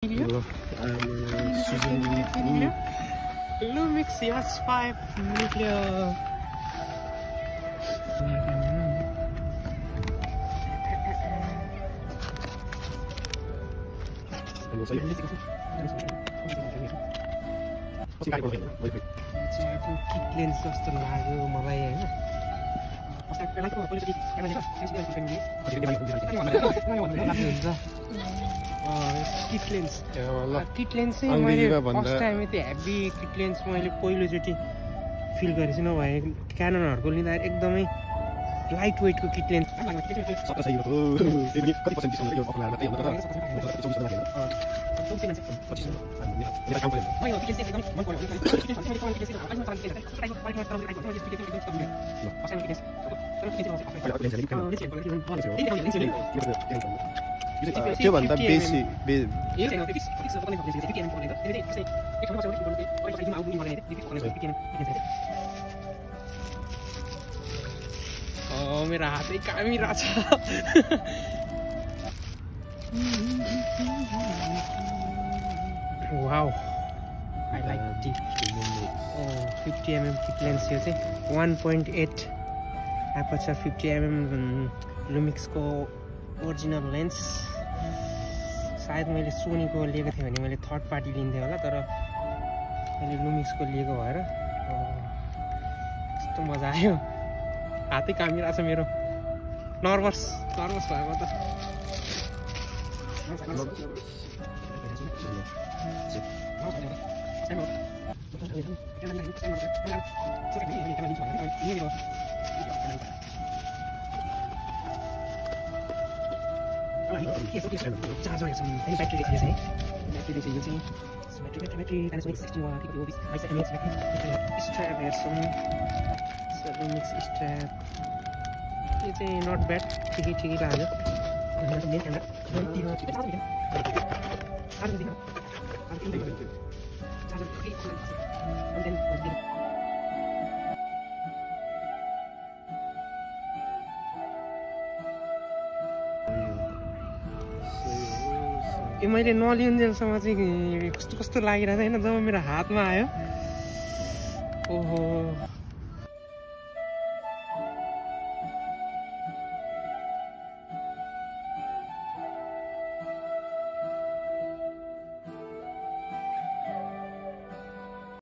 Lumix S5 nuclear. Kitlens जस्तो लाग्यो मलाई हैन किटलेन्स चाहिँ मैले फर्स्ट टाइम यति हेभी किटलेन्स मैले पहिलोचोटि फिल गरेको छु नभए क्याननहरुको लिँदाखेरि एकदमै लाइट वेटको किटलेन्स त्यो भन्दा बेसी मेरो हातै कामिरहेछ wow I like the 50 mm kit lens यो चाहिँ 1.8 एपर्चर 50 mm लुमिक्सको ओरिजिनल लेन्स सायद मैले सोनीको लिएको थिएँ भने मैले थर्ड पार्टी लिन्थेँ होला तर मैले लुमिक्सको लिएको भएर कस्तो मजा आयो हातै कामिरहेछ मेरो नर्भस भएको त चार्जर हेर्छौँ ब्याट्री रहेछ है ब्याट्री रहेछ यो चाहिँ ब्याट्री Panasonic 60 वाट यो 22 mAh स्ट्र्याप हेर्छौँ लुमिक्स स्ट्र्याप यो चाहिँ नट ब्याड ठिकै लाग्यो मेन क्यामेरा यो मैले नलिउन्जेलसम्म चाहिँ कस्तो लागिरहेको थियो होइन जब मेरो हातमा आयो ओहो